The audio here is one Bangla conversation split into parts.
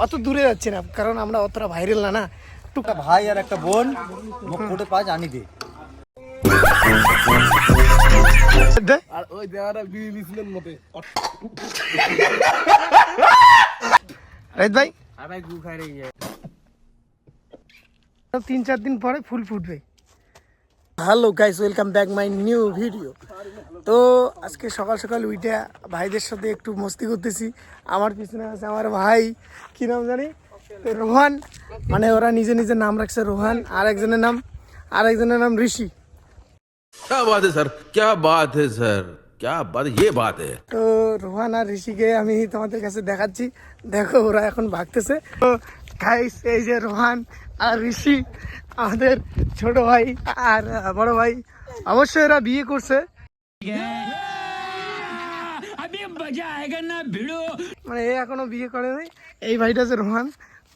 অত দূরে যাচ্ছি না, কারণ আমরা অতটা ভাইরাল না। না একটা ভাই আর একটা বোন মুখ ফুটে পা জানি দে। আর ওই দেওয়াটা বিয়ে দিছিলেন মতে রাইত ভাই, আর ভাই গু খাই রে 3-4 দিন পরে ফুল ফুটবে। Hello guys, welcome back my new video. তো আজকে সকাল সকাল উইটা ভাইদের সাথে একটু মস্তি করতেছি। আমার পিছনে আছে আমার ভাই, কি নাম জানি, রোহান, মানে ওরা নিজে নিজে নাম রাখছে রোহান। আর একজনের নাম ঋষি। क्या बात है सर, क्या बात है सर, क्या बात, ये बात है। তো রোহান আর ঋষিকে আমি তোমাদের কাছে দেখাচ্ছি, দেখো ওরা এখন ভাগতেছে। তো গাইস, এই যে রোহান আর ঋষি আমাদের ছোট ভাই আর বড় ভাই, অবশ্যই এরা বিয়ে করছে। মানে এ এখনো বিয়ে করে নাই। এই ভাইটা আছে রোহান,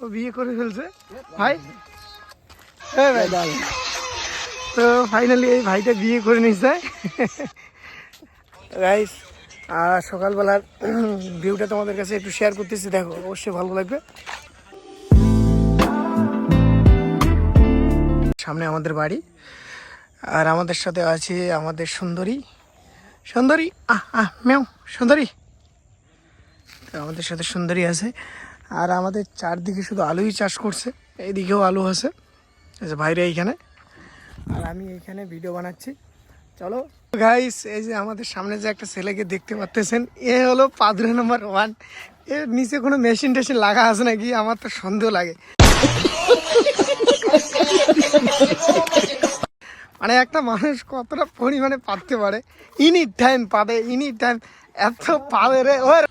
ও বিয়ে করে ফেলছে ভাই। ভাই তো ফাইনালি এই ভাইটা বিয়ে করে নিচ্ছে গাইস। আর সকালবেলার ভিউটা তোমাদের কাছে একটু শেয়ার করতেছি, দেখো অবশ্যই ভালো লাগবে। সামনে আমাদের বাড়ি, আর আমাদের সাথে আছে আমাদের সুন্দরী মেও সুন্দরী। আমাদের সাথে সুন্দরী আছে। আর আমাদের চারদিকে শুধু আলুই চাষ করছে, এইদিকেও আলু আছে, এই যে ভাইরা এইখানে, আর আমি এইখানে ভিডিও বানাচ্ছি। চলো গাইস, এই যে আমাদের সামনে যে একটা ছেলেকে দেখতে পাচ্ছেন, এ হলো পাদুরে নাম্বার 1। এর নিচে কোনো মেশিন টেশিন লাগা আছে নাকি, আমার তো সন্দেহ লাগে। মানে একটা মানুষ কতটা পরিমাণে পাততে পারে, ইনি টাইম পাবে, এত পাবে রে। ওর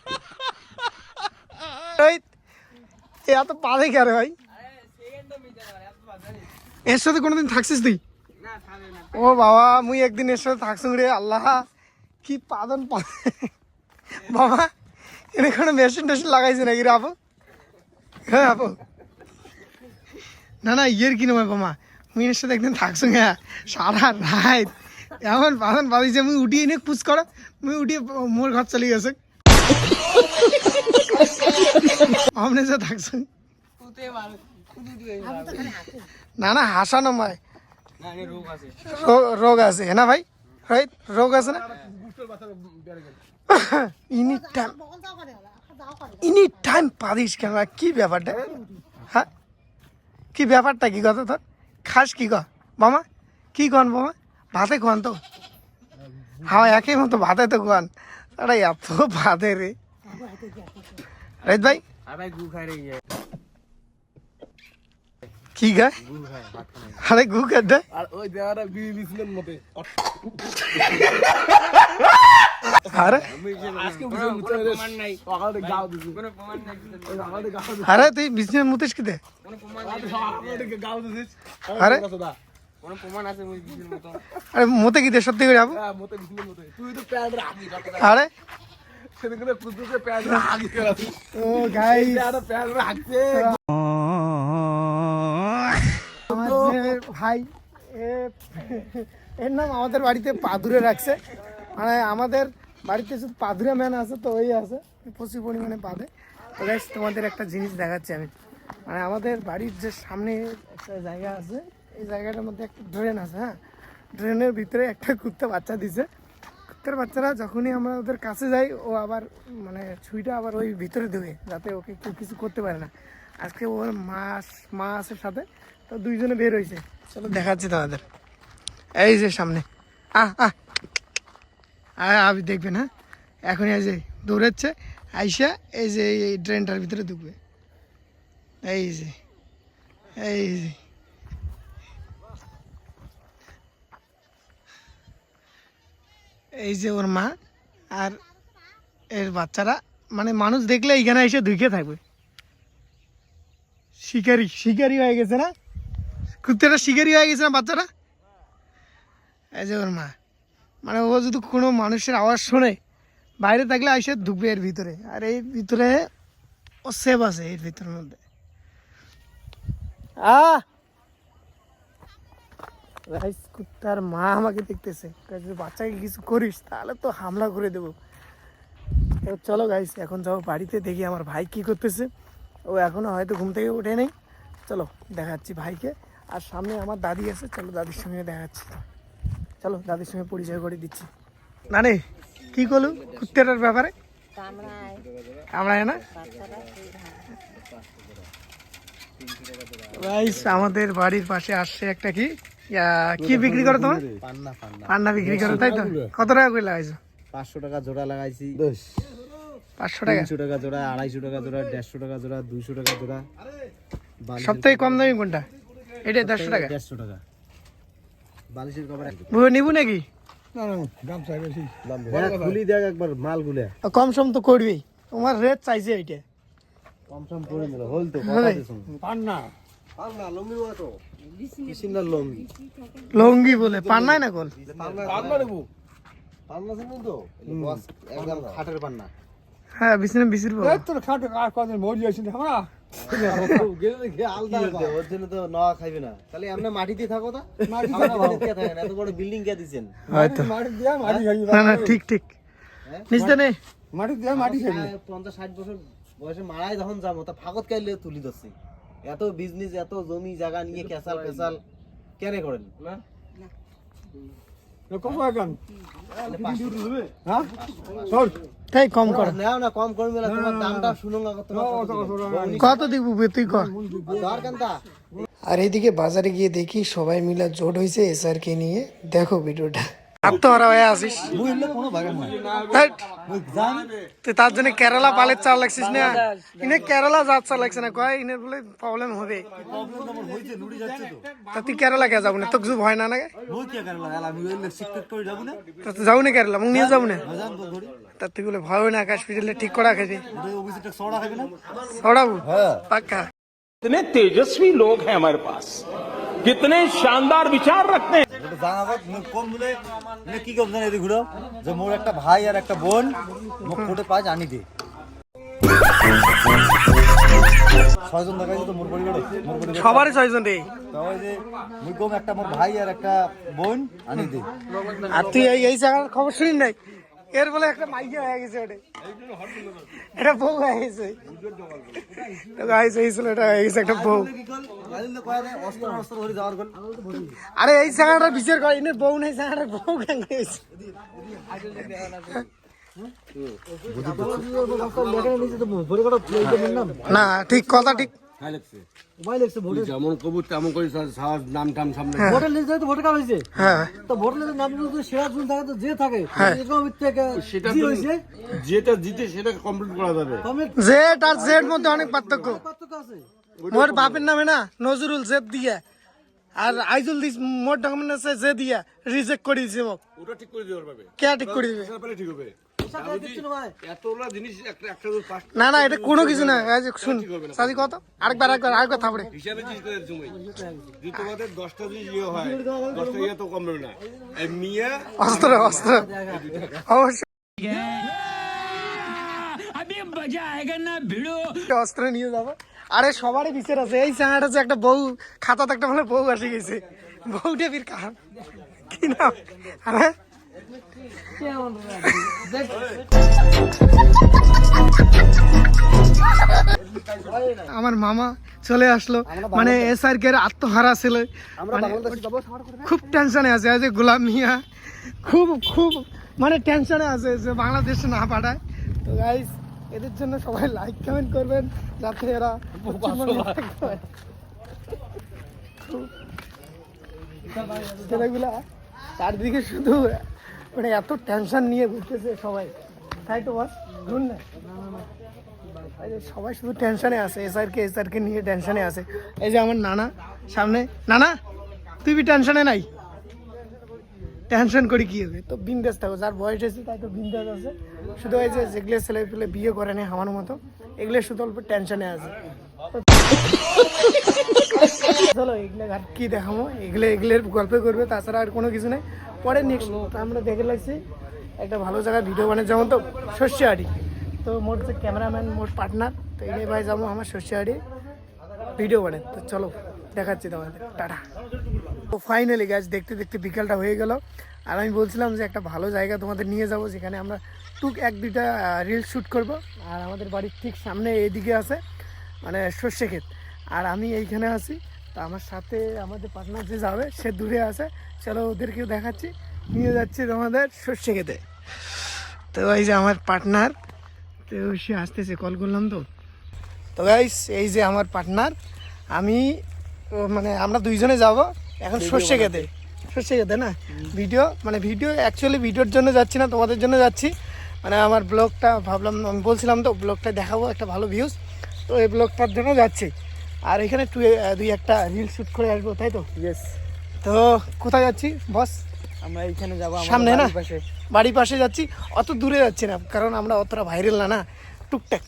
এত পাবে কে রে ভাই? এর সাথে কোনোদিন থাকছিস তুই? ও বাবা, মুই একদিন এর সাথে থাকছুম রে, আল্লাহ কি পাদন বাবা। এনে কোনো মেশিন টেশিন লাগাইছে নাকি রে আপু? হ্যাঁ আপু, না ইয়ের কি নয় বাবা, মুই এর সাথে একদিন থাকছুম, হ্যাঁ সারা রাত এমন পাদন পাদিছে, মুই উঠিয়ে এনে খুঁজ করা, মুই উঠিয়ে মোর ঘর চলে গেছে। আমনে যে থাকছুম, না হাসানো মায় রোগ আছে না ভাই, রাইট? রোগ আছে না, ইনি টাইম পারিস কেন? কি ব্যাপারটা? হ্যাঁ কি ব্যাপারটা, কি কথা তোর? খাস কি কর মামা? কি কন মামা? ভাতে খান তো? হ্যাঁ একই মতো ভাতে তো খান। তারা এত ভাতে রে, রাইট ভাই? ভাই গু খাই রে কি গায়? আরে গু খায়। আর ওই দেওয়াটা বিয়ে দিছিলেন মতে আরে প্রমাণ নাই, সকালে গাও দিছি কোনো প্রমাণ নাই, সকালে গাও দিছি। আরে তুই বিজনেস মুতিস কি দে? কোনো প্রমাণ নাই, সকালে গাও দিছিস। আরে কোনো প্রমাণ আছে মুই দিছিস মতো? আরে মতে কি দে সত্যি করে আপু? হ্যাঁ মতে দিছিলেন মতে। তুই তো প্যাড রাখি আরে সেদিন করে কুদুকে প্যাড রাখি গেছিস। ও গাইস, আর প্যাড রাখছে আমাদের ভাই, এর নাম আমাদের বাড়িতে পাদুরে রাখছে। মানে আমাদের বাড়িতে শুধু পাদুরে ম্যান আছে, তো ওই আছে প্রচুর পরিমাণে পাদে। তো গাইস তোমাদের একটা জিনিস দেখাচ্ছি আমি। মানে আমাদের বাড়ির যে সামনে একটা জায়গা আছে, এই জায়গাটার মধ্যে একটা ড্রেন আছে। হ্যাঁ, ড্রেনের ভিতরে একটা কুত্তা বাচ্চা দিছে। কুত্তার বাচ্চারা যখনই আমরা ওদের কাছে যাই, ও আবার মানে ছুঁইটা আবার ওই ভিতরে দেবে, যাতে ওকে কেউ কিছু করতে পারে না। আজকে ওর মা আছে সাথে, তো দুইজনে বের হয়েছে। চলো দেখাচ্ছি তোমাদের, এই যে সামনে আপনি দেখবেন। হ্যাঁ এখনই এই যে দৌড়াচ্ছে আইসা, এই যে এই ড্রেনটার ভিতরে ঢুকবে। এই যে এই যে ওর মা আর এর বাচ্চারা, মানে মানুষ দেখলে এইখানে এসে ঢুকে থাকবে। শিকারি হয়ে গেছে না কুত্তাটা, শিকারি হয়ে গেছে না বাচ্চারা। এই যে ওর মা, মানে ও যদি কোনো মানুষের আওয়াজ শোনে বাইরে থাকলে এসে ঢুকবে এর ভিতরে। আর এই ভিতরে ও সেভ আছে, এর ভিতরের মধ্যে। কুত্তার মা আমাকে দেখতেছে, বাচ্চাকে কিছু করিস তাহলে তো হামলা করে দেবো। চলো গাইস, এখন যাবো বাড়িতে, দেখি আমার ভাই কি করতেছে। ও এখনও হয়তো ঘুম থেকে উঠে নেই। চলো দেখাচ্ছি ভাইকে, আর সামনে আমার দাদি আছে, চলো দাদির সঙ্গে দেখাচ্ছি। চলো দাদির সঙ্গে পরিচয় করে দিচ্ছি। নানি কি করলু কুত্তেটার ব্যাপারে? কামড়ায় না? গাইস আমাদের বাড়ির পাশে আসছে একটা কি কি বিক্রি করো তোমার? পান্না বিক্রি করো, তাই তো? কত টাকা করে লাগাইছো? 500 টাকা জোড়া লাগাইছি, 500 টাকা? 300 টাকা জোড়া, 250 টাকা জোড়া, 150 টাকা জোড়া, 200 টাকা জোড়া। সব থেকে কম দামি কোনটা? এটা 150 টাকা। 150 টাকা বালিশের কভার নিবো নাকি? খুলি দেখ একবার মাল গুলে কম সম তো করবি, তোমার রেট চাইছে এইটা। কম সম করে দিল হল তো কথা দিছুন। পান্না লঙ্গি তো কিসিনার লঙ্গি, লঙ্গি বলে পান্নাই না কল? পান্না নেবো, পান্না শুনুন তো বস একদম খাটের পান্না। হ্যাঁ বিছনা বিছির বল তোর খাটে আর কদিন মরি আছিস আমরা আলদা ওর জন্য তো নয়া খাইবে না, তাহলে আমরা মাটিতে থাকো না, আমরা মাটিতে থাকেন, এত বড় বিল্ডিং কে দিছেন? হয়তো মাটি দিয়া মাটি খাই, না না ঠিক ঠিক নিচতে নে। মাটি দিয়া মাটি খাই। 50-60 বছর বয়সে মারাই যখন যাবো তা ফাগত কাইলে তুলি দছি, এত বিজনেস এত জমি জায়গা নিয়ে কেসাল পেসাল কেন করেন? কত এখন হ্যাঁ সর তাই কম কর। নাও না কম করবে না, তোমার দামটা শুনুন না কত দিব তুই কর। দরকারটা। আর এইদিকে বাজারে গিয়ে দেখি সবাই মিলে জোট হয়েছে এসআর কে নিয়ে। দেখো ভিডিওটা, আত্মহারা হয়ে আসিস। ধ্যাৎ, তুই তার জন্য কেরালা পালের চাল লাগছিস না? ইনে কেরালা জাত চাল লাগছে না, কয় ইনের বলে প্রবলেম হবে। তা তুই কেরালা কে যাবো না? তোর কিছু ভয় না নাকি? তা তুই যাবো না কেরালা? মুখ নিয়ে যাবো না? তা তুই বলে ভয় না, আকাশ পিছলে ঠিক করা খাবি? ছড়াবো পাক্কা। कितने तेजस्वी लोग हैं हमारे पास, कितने शानदार विचार रखते हैं। কম বলে কি কম জানে এদিকে ঘুরো যে মোর একটা ভাই আর একটা বোন মুখ কোটে পাঁচ আনি দে 6 জন দেখাইছে তো মোর পরিবারে, মোর পরিবারে সবারই 6 জন রে। তাই যে মুই কম একটা মোর ভাই আর একটা বোন আনি দে। আর তুই এই জায়গার খবর শুনি নাই? এর বলে একটা মাইয়া হয়ে গেছে, ওটা এটা বউ হয়ে গেছে। এটা হয়ে গেছে একটা বউ। আরে এই জায়গাটা বিচার করে, এনে বউ নেই, জায়গাটা বউ কেন হয়েছে? না ঠিক কথা, ঠিক যেমন কবুর তেমন করে নাম টাম সামনে ভোটার লিস্ট তো ভোটার কার্ড হইছে, হ্যাঁ তো ভোটার লিস্টের নাম যদি সেরা জন থাকে তো যে থাকে এরকম থেকে সেটা জি তো হইছে যেটা জিতে সেটা কমপ্লিট করা যাবে। জেড আর জেড মধ্যে অনেক পার্থক্য। পার্থক্য আছে। মোর বাপের নামে না নজরুল জেদ দিয়া, আর আইজুল দিস মোর ডকুমেন্ট আছে জে দিয়া, রিজেক্ট করে দিছে মোক। ওটা ঠিক করে দেওয়ার পাবে, কে ঠিক করে দিবে? তাহলে ঠিক হবে। এতগুলা জিনিস একটা পাঁচ না না এটা কোনো কিছু না। এই যে শুন সাজি কত, আরেকবার থাপড়ে হিসাবে জিনিস করে সময় যদি তোমাদের 10টা জিনিস ইয়ে হয় 10টা ইয়ে তো কমবে না। এই মিয়া অস্ত্র অবশ্যই অস্ত্র নিয়ে যাবো। আরে সবারই বিচার আছে। এই চাঙাটা যে একটা বউ খাতাতে একটা বলে বউ আসে গেছে, বউটা ফির কার কি নাম? আরে আমার মামা চলে আসলো, মানে এসআর কে আত্মহারা ছিল, মানে খুব টেনশনে আছে। যে গোলাম মিয়া খুব খুব মানে টেনশনে আছে যে বাংলাদেশে না পাঠায়। তো গাইস এদের জন্য সবাই লাইক কমেন্ট করবেন যাতে এরা ছেলেগুলা চারদিকে শুধু মানে এত টেনশন নিয়ে ঘুরতেছে সবাই, তাই তো বস ঘুর না? সবাই শুধু টেনশনে আছে, এসআর কে নিয়ে টেনশনে আছে। এই যে আমার নানা সামনে, নানা তুই বি টেনশনে নাই? টেনশন করি কি হবে? তো বিন্দাস থাকো, যার বয়স হয়েছে তাই তো বিন্দাস আছে। শুধু এই যে যেগুলো ছেলে পেলে বিয়ে করে নেই আমার মতো, এগুলো শুধু অল্প টেনশনে আছে। চলো এগুলো আর কি দেখাবো, এগুলোর গল্প করবে, তাছাড়া আর কোনো কিছু নেই। পরে নেক্সট আমরা দেখে লাগছি একটা ভালো জায়গায় ভিডিও বানাই, যেমন তো শস্যহাটি। তো মোট যে ক্যামেরাম্যান মোট পার্টনার, তো এই ভাই যাবো আমার শস্যহাটি ভিডিও বানাই। তো চলো দেখাচ্ছি তোমাদের, টাটা। তো ফাইনালি গাছ দেখতে দেখতে বিকালটা হয়ে গেল। আর আমি বলছিলাম যে একটা ভালো জায়গা তোমাদের নিয়ে যাব, যেখানে আমরা টুক 1-2টা রিলস শ্যুট করব। আর আমাদের বাড়ির ঠিক সামনে এইদিকে আছে মানে সর্ষে ক্ষেত। আর আমি এইখানে আছি, তো আমার সাথে আমাদের পার্টনার যে যাবে সে দূরে আছে, চলো ওদেরকেও দেখাচ্ছি, নিয়ে যাচ্ছি তোমাদের সর্ষে ক্ষেতে। তো এই যে আমার পার্টনার, তো সে আসতেছে, কল করলাম তো। তো গাইস এই যে আমার পার্টনার, আমি মানে আমরা দুইজনে যাব এখন সর্ষে খেতে। সর্ষে খেতে না ভিডিও, মানে ভিডিও অ্যাকচুয়ালি ভিডিওর জন্য যাচ্ছি না, তোমাদের জন্য যাচ্ছি। মানে আমার ব্লগটা ভাবলাম, আমি বলছিলাম তো ব্লগটা দেখাবো একটা ভালো ভিউজ, তো এই ব্লগটার জন্য যাচ্ছি। আর এখানে দুই একটা রিল শ্যুট করে আসবো, তাই তো? ইয়েস, তো কোথায় যাচ্ছি বস? আমরা এইখানে যাবো সামনে না, বাড়ির পাশে যাচ্ছি, অত দূরে যাচ্ছি না, কারণ আমরা অতটা ভাইরাল না, টুকটাক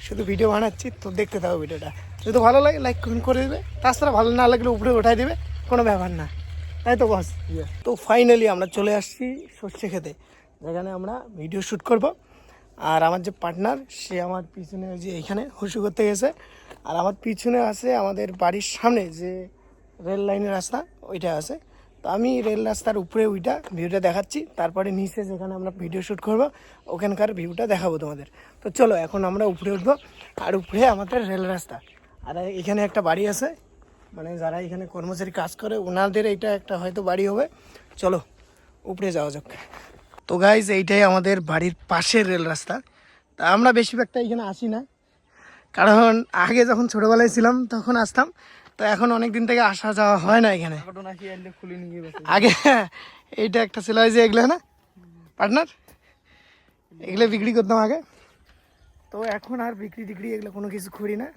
শুধু ভিডিও বানাচ্ছি। তো দেখতে থাকো ভিডিওটা, যদি ভালো লাগে লাইক কমেন্ট করে দেবে, তাছাড়া ভালো না লাগলে উপরে উঠাই দেবে, কোনো ব্যাপার না, তাই তো বস? তো ফাইনালি আমরা চলে আসছি সর্ষে খেতে, যেখানে আমরা ভিডিও শ্যুট করব। আর আমার যে পার্টনার সে আমার পিছনে যে এখানে হুসু করতে গেছে, আর আমার পিছনে আছে আমাদের বাড়ির সামনে যে রেল লাইনের রাস্তা ওইটা আছে। তো আমি রেল রাস্তার উপরে ওইটা ভিউটা দেখাচ্ছি, তারপরে নিচে যেখানে আমরা ভিডিও শ্যুট করব ওখানকার ভিউটা দেখাবো তোমাদের। তো চলো এখন আমরা উপরে উঠবো, আর উপরে আমাদের রেল রাস্তা। আর এখানে একটা বাড়ি আছে, মানে যারা এখানে কর্মচারী কাজ করে ওনাদের এইটা একটা হয়তো বাড়ি হবে। চলো উপরে যাওয়া যাক। তো গাইজ এইটাই আমাদের বাড়ির পাশের রেল রাস্তা। তা আমরা বেশিরভাগটা এখানে আসি না, কারণ আগে যখন ছোটোবেলায় ছিলাম তখন আসতাম, তো এখন অনেক দিন থেকে আসা যাওয়া হয় না এখানে। আগে এইটা একটা ছিল, ওই যে এগুলো না পার্টনার, এগুলো বিক্রি করতাম আগে। তো এখন আর বিক্রি টিক্রি এগুলো কোনো কিছু করি না।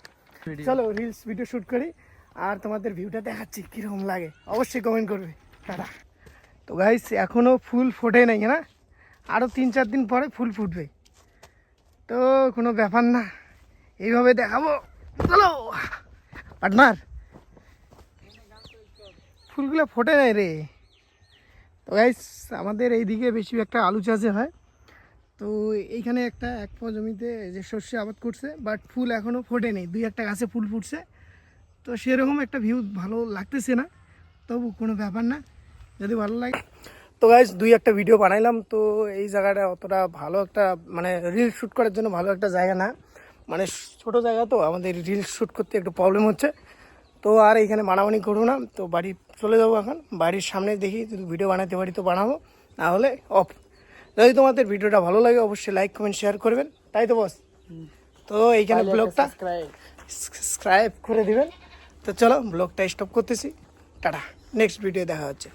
চলো রিলস ভিডিও শ্যুট করি, আর তোমাদের ভিউটা দেখাচ্ছি কীরকম লাগে, অবশ্যই কমেন্ট করবে। টাটা। তো গাইস এখনও ফুল ফোটে নাই না, আরও 3-4 দিন পরে ফুল ফুটবে, তো কোনো ব্যাপার না, এইভাবে দেখাবো। চলো পার্টনার, ফুলগুলো ফোটে নাই রে। তো গাইস আমাদের এইদিকে বেশি একটা আলু চাষে হয়, তো এইখানে একটা 1 পা জমিতে যে সর্ষে আবাদ করছে, বাট ফুল এখনও ফোটে নেই, 2-1টা গাছে ফুল ফুটছে, তো সেরকম একটা ভিউ ভালো লাগতেছে না, তবু কোনো ব্যাপার না, যদি ভালো লাগে। তো গাইস 2-1টা ভিডিও বানাইলাম, তো এই জায়গাটা অতটা ভালো একটা মানে রিল শ্যুট করার জন্য ভালো একটা জায়গা না, মানে ছোট জায়গা, তো আমাদের রিল শ্যুট করতে একটু প্রবলেম হচ্ছে। তো আর এখানে মানামানি করবো না, তো বাড়ি চলে যাবো এখন। বাড়ির সামনে দেখি যদি ভিডিও বানাতে পারি তো বানাবো, না হলে অফ। যদি তোমাদের ভিডিওটা ভালো লাগে অবশ্যই লাইক কমেন্ট শেয়ার করবেন, তাই তো বস? তো এইখানে ব্লগটা সাবস্ক্রাইব করে দিবেন। তো চলো ব্লগটা স্টপ করতেছি, টাটা, নেক্সট ভিডিও দেখা হচ্ছে।